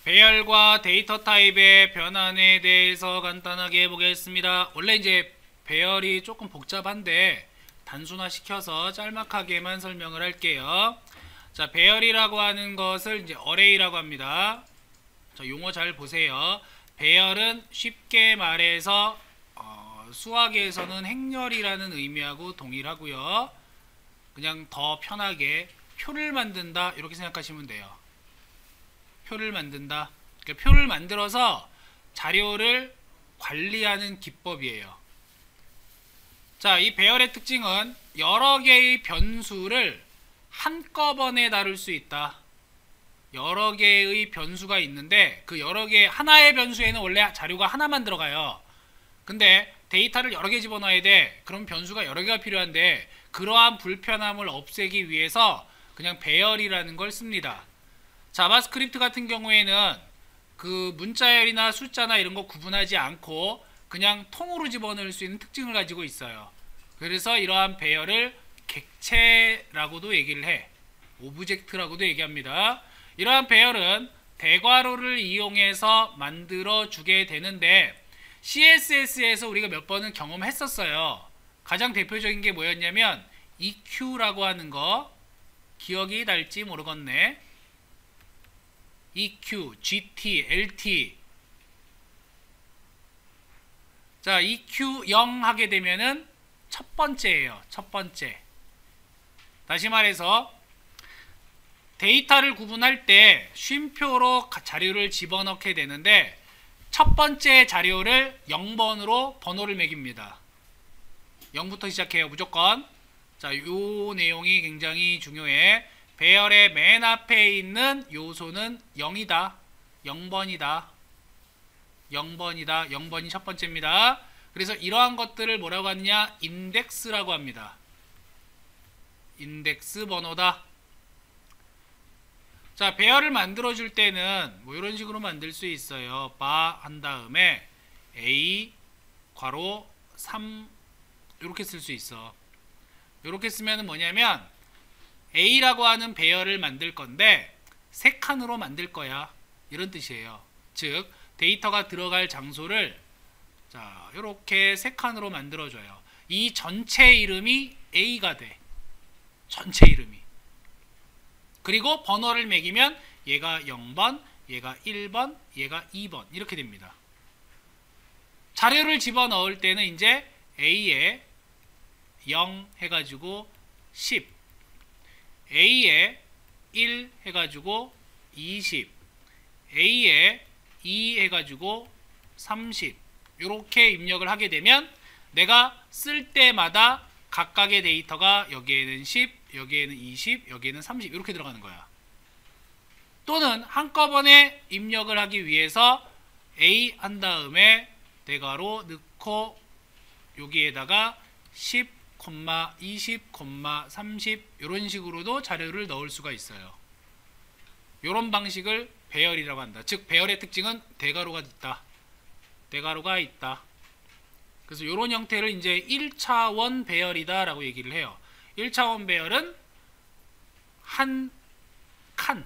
배열과 데이터 타입의 변환에 대해서 간단하게 해보겠습니다. 원래 이제 배열이 조금 복잡한데 단순화 시켜서 짤막하게만 설명을 할게요. 자, 배열이라고 하는 것을 이제 어레이라고 합니다. 자, 용어 잘 보세요. 배열은 쉽게 말해서 수학에서는 행렬이라는 의미하고 동일하고요. 그냥 더 편하게 표를 만든다 이렇게 생각하시면 돼요. 표를 만든다. 그러니까 표를 만들어서 자료를 관리하는 기법이에요. 자, 이 배열의 특징은 여러 개의 변수를 한꺼번에 다룰 수 있다. 여러 개의 변수가 있는데 그 여러 개 하나의 변수에는 원래 자료가 하나만 들어가요. 근데 데이터를 여러 개 집어넣어야 돼. 그럼 변수가 여러 개가 필요한데 그러한 불편함을 없애기 위해서 그냥 배열이라는 걸 씁니다. 자바스크립트 같은 경우에는 그 문자열이나 숫자나 이런 거 구분하지 않고 그냥 통으로 집어넣을 수 있는 특징을 가지고 있어요. 그래서 이러한 배열을 객체라고도 얘기를 해. 오브젝트라고도 얘기합니다. 이러한 배열은 대괄호를 이용해서 만들어 주게 되는데 CSS에서 우리가 몇 번은 경험했었어요. 가장 대표적인 게 뭐였냐면 EQ라고 하는 거 기억이 날지 모르겠네. EQ, GT, LT. 자, EQ 0 하게 되면은 첫 번째예요. 첫 번째. 다시 말해서 데이터를 구분할 때 쉼표로 자료를 집어넣게 되는데 첫 번째 자료를 0번으로 번호를 매깁니다. 0부터 시작해요. 무조건. 자, 요 내용이 굉장히 중요해. 배열의 맨 앞에 있는 요소는 0이다. 0번이다. 0번이다. 0번이 첫 번째입니다. 그래서 이러한 것들을 뭐라고 하느냐? 인덱스라고 합니다. 인덱스 번호다. 자, 배열을 만들어 줄 때는 뭐 이런 식으로 만들 수 있어요. 바 한 다음에 A 괄호 3 이렇게 쓸 수 있어. 이렇게 쓰면 뭐냐면 A라고 하는 배열을 만들 건데 세 칸으로 만들 거야. 이런 뜻이에요. 즉 데이터가 들어갈 장소를 자, 이렇게 세 칸으로 만들어 줘요. 이 전체 이름이 A가 돼. 전체 이름이. 그리고 번호를 매기면 얘가 0번, 얘가 1번, 얘가 2번 이렇게 됩니다. 자료를 집어넣을 때는 이제 A에 0 해가지고 10, A에 1 해가지고 20, A에 2 해가지고 30 이렇게 입력을 하게 되면 내가 쓸 때마다 각각의 데이터가 여기에는 10, 여기에는 20, 여기에는 30 이렇게 들어가는 거야. 또는 한꺼번에 입력을 하기 위해서 A 한 다음에 대괄호 넣고 여기에다가 10, 20, 30 이런 식으로도 자료를 넣을 수가 있어요. 이런 방식을 배열이라고 한다. 즉 배열의 특징은 대괄호가 있다. 대괄호가 있다. 그래서 이런 형태를 이제 1차원 배열이다 라고 얘기를 해요. 1차원 배열은 한 칸,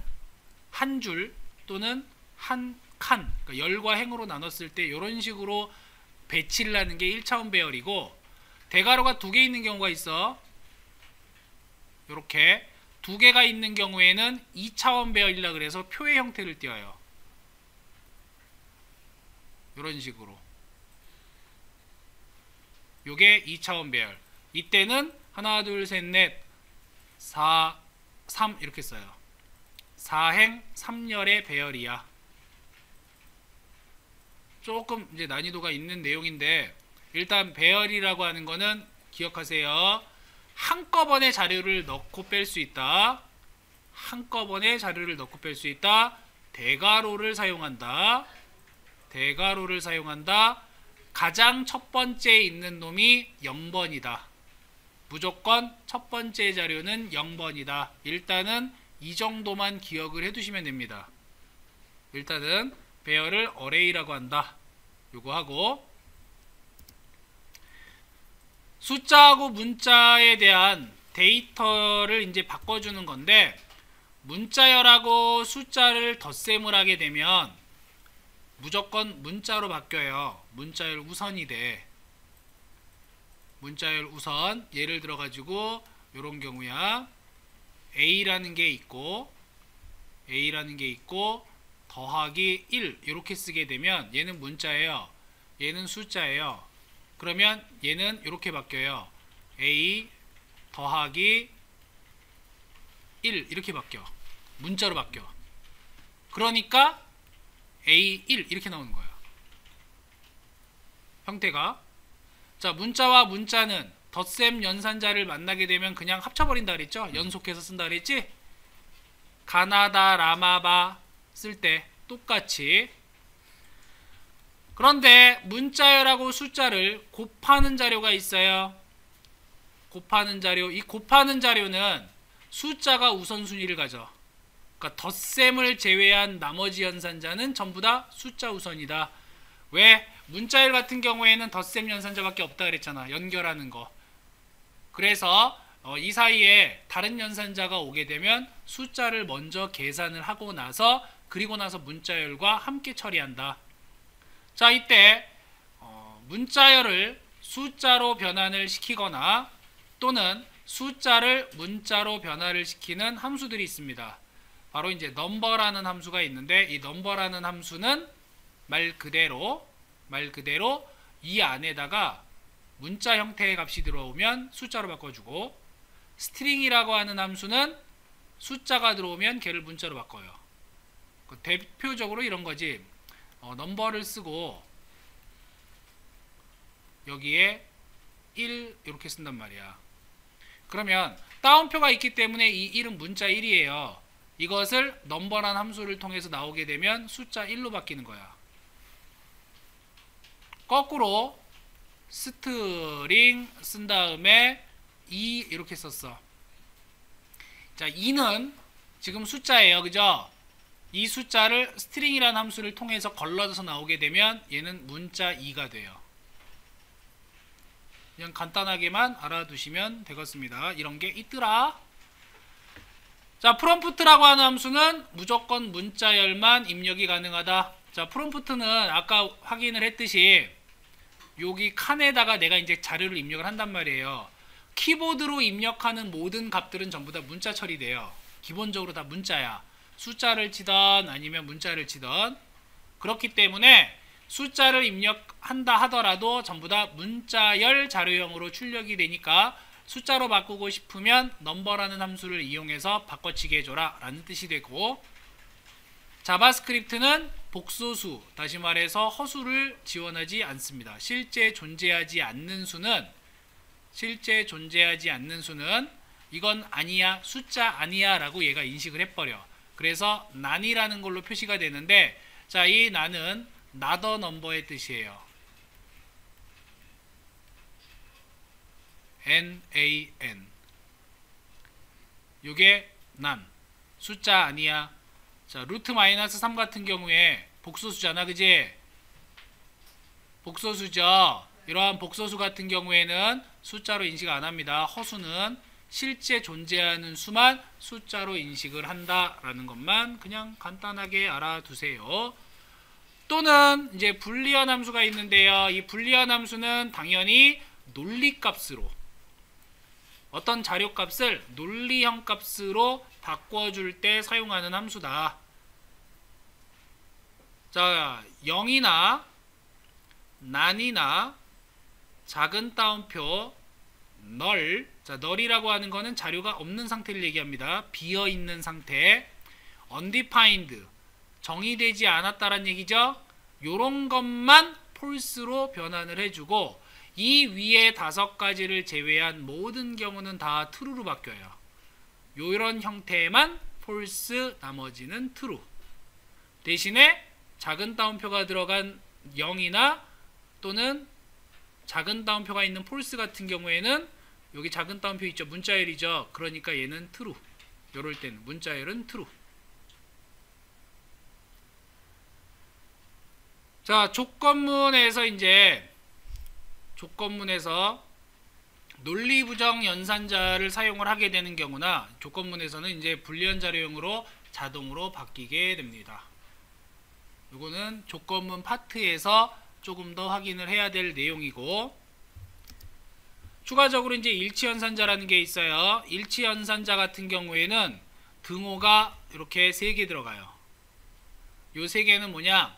한 줄 또는 한 칸, 그러니까 열과 행으로 나눴을 때 이런 식으로 배치를 하는 게 1차원 배열이고, 대괄호가 두 개 있는 경우가 있어. 이렇게 두 개가 있는 경우에는 2차원 배열이라 그래서 표의 형태를 띄어요. 이런 식으로. 요게 2차원 배열. 이때는 하나, 둘, 셋, 넷, 4, 3 이렇게 써요. 4행 3열의 배열이야. 조금 이제 난이도가 있는 내용인데 일단 배열이라고 하는 거는 기억하세요. 한꺼번에 자료를 넣고 뺄 수 있다. 한꺼번에 자료를 넣고 뺄 수 있다. 대괄호를 사용한다. 대괄호를 사용한다. 가장 첫 번째에 있는 놈이 0번이다. 무조건 첫 번째 자료는 0번이다. 일단은 이 정도만 기억을 해두시면 됩니다. 일단은 배열을 어레이라고 한다. 요거 하고 숫자하고 문자에 대한 데이터를 이제 바꿔주는 건데 문자열하고 숫자를 덧셈을 하게 되면 무조건 문자로 바뀌어요. 문자열 우선이 돼. 문자열 우선. 예를 들어 가지고 요런 경우야. A라는 게 있고 더하기 1 이렇게 쓰게 되면 얘는 문자예요. 얘는 숫자예요. 그러면 얘는 이렇게 바뀌어요. A 더하기 1 이렇게 바뀌어. 문자로 바뀌어. 그러니까 A1 이렇게 나오는 거야. 형태가. 자, 문자와 문자는 덧셈 연산자를 만나게 되면 그냥 합쳐버린다 그랬죠? 연속해서 쓴다 그랬지? 가나다, 라마바 쓸 때 똑같이. 그런데 문자열하고 숫자를 곱하는 자료가 있어요. 곱하는 자료. 이 곱하는 자료는 숫자가 우선순위를 가져. 그러니까 덧셈을 제외한 나머지 연산자는 전부 다 숫자 우선이다. 왜? 문자열 같은 경우에는 덧셈 연산자밖에 없다 그랬잖아. 연결하는 거. 그래서 이 사이에 다른 연산자가 오게 되면 숫자를 먼저 계산을 하고 나서 그리고 나서 문자열과 함께 처리한다. 자, 이때 문자열을 숫자로 변환을 시키거나 또는 숫자를 문자로 변화를 시키는 함수들이 있습니다. 바로 이제 넘버라는 함수가 있는데 이 넘버라는 함수는 말 그대로 이 안에다가 문자 형태의 값이 들어오면 숫자로 바꿔주고, 스트링이라고 하는 함수는 숫자가 들어오면 걔를 문자로 바꿔요. 대표적으로 이런 거지. 넘버를 쓰고 여기에 1 이렇게 쓴단 말이야. 그러면 따옴표가 있기 때문에 이 1은 문자 1이에요. 이것을 넘버란 함수를 통해서 나오게 되면 숫자 1로 바뀌는 거야. 거꾸로 스트링 쓴 다음에 2 이렇게 썼어. 자, 2는 지금 숫자예요. 그죠? 이 숫자를 스트링이라는 함수를 통해서 걸러서 나오게 되면 얘는 문자 2가 돼요. 그냥 간단하게만 알아두시면 되겠습니다. 이런 게 있더라. 자, 프롬프트라고 하는 함수는 무조건 문자열만 입력이 가능하다. 자, 프롬프트는 아까 확인을 했듯이 여기 칸에다가 내가 이제 자료를 입력을 한단 말이에요. 키보드로 입력하는 모든 값들은 전부 다 문자 처리돼요. 기본적으로 다 문자야. 숫자를 치던 아니면 문자를 치던. 그렇기 때문에 숫자를 입력한다 하더라도 전부 다 문자열 자료형으로 출력이 되니까 숫자로 바꾸고 싶으면 넘버라는 함수를 이용해서 바꿔치기 해줘라 라는 뜻이 되고, 자바스크립트는 복소수, 다시 말해서 허수를 지원하지 않습니다. 실제 존재하지 않는 수는 이건 아니야, 숫자 아니야 라고 얘가 인식을 해버려. 그래서 난이라는 걸로 표시가 되는데, 자, 이 난은 not a number의 뜻이에요. NaN. 요게 난, 숫자 아니야. 자, 루트 마이너스 3 같은 경우에 복소수잖아, 그지? 복소수죠. 이러한 복소수 같은 경우에는 숫자로 인식 안 합니다. 허수는 실제 존재하는 수만 숫자로 인식을 한다라는 것만 그냥 간단하게 알아두세요. 또는 이제 불리언 함수가 있는데요. 이 불리언 함수는 당연히 논리값으로, 어떤 자료값을 논리형 값으로 바꿔줄 때 사용하는 함수다. 자, 0이나 난이나 작은 따옴표 널. 자, 널이라고 하는 거는 자료가 없는 상태를 얘기합니다. 비어있는 상태. undefined, 정의되지 않았다란 얘기죠. 요런 것만 false로 변환을 해주고, 이 위에 5가지를 제외한 모든 경우는 다 true로 바뀌어요. 요런 형태만 false, 나머지는 true. 대신에 작은 따옴표가 들어간 0이나 또는 작은 따옴표가 있는 false 같은 경우에는 여기 작은 따옴표 있죠, 문자열이죠. 그러니까 얘는 true. 요럴 때는 문자열은 true. 자, 조건문에서 논리부정 연산자를 사용을 하게 되는 경우나 조건문에서는 이제 불리한 자료형으로 자동으로 바뀌게 됩니다. 이거는 조건문 파트에서 조금 더 확인을 해야 될 내용이고, 추가적으로 이제 일치연산자라는 게 있어요. 일치연산자 같은 경우에는 등호가 이렇게 3개 들어가요. 요 3개는 뭐냐,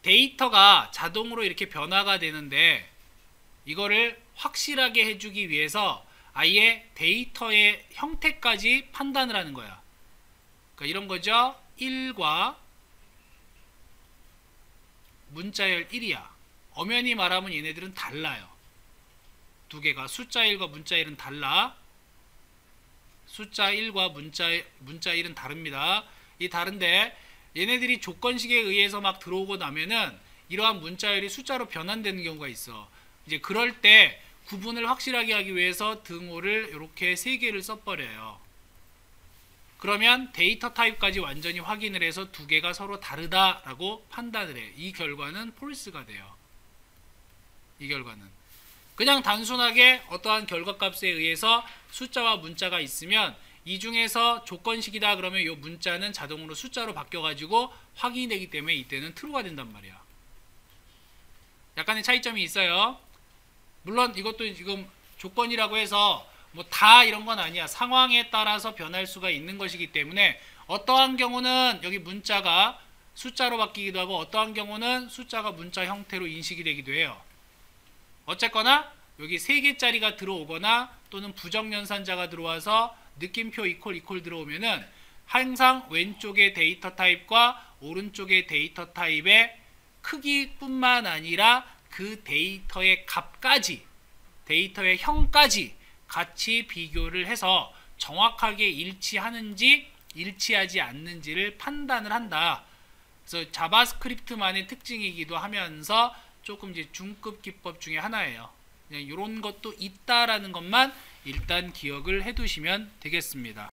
데이터가 자동으로 이렇게 변화가 되는데 이거를 확실하게 해주기 위해서 아예 데이터의 형태까지 판단을 하는 거야. 그러니까 이런 거죠. 1과 문자열 1이야. 엄연히 말하면 얘네들은 달라요. 두 개가 숫자 1과 문자 1은 달라. 숫자 1과 문자 1은 다릅니다. 이 다른데 얘네들이 조건식에 의해서 막 들어오고 나면은 이러한 문자열이 숫자로 변환되는 경우가 있어. 이제 그럴 때 구분을 확실하게 하기 위해서 등호를 이렇게 3개를 써버려요. 그러면 데이터 타입까지 완전히 확인을 해서 두 개가 서로 다르다라고 판단을 해. 이 결과는 false가 돼요. 이 결과는 그냥 단순하게 어떠한 결과값에 의해서 숫자와 문자가 있으면 이 중에서 조건식이다 그러면 이 문자는 자동으로 숫자로 바뀌어가지고 확인이 되기 때문에 이때는 true가 된단 말이야. 약간의 차이점이 있어요. 물론 이것도 지금 조건이라고 해서 뭐 다 이런 건 아니야. 상황에 따라서 변할 수가 있는 것이기 때문에 어떠한 경우는 여기 문자가 숫자로 바뀌기도 하고 어떠한 경우는 숫자가 문자 형태로 인식이 되기도 해요. 어쨌거나 여기 3개짜리가 들어오거나 또는 부정연산자가 들어와서 느낌표 이퀄 들어오면은 항상 왼쪽의 데이터 타입과 오른쪽의 데이터 타입의 크기뿐만 아니라 그 데이터의 값까지, 데이터의 형까지 같이 비교를 해서 정확하게 일치하는지 일치하지 않는지를 판단을 한다. 그래서 자바스크립트만의 특징이기도 하면서 조금 이제 중급 기법 중에 하나예요. 이런 것도 있다라는 것만 일단 기억을 해 두시면 되겠습니다.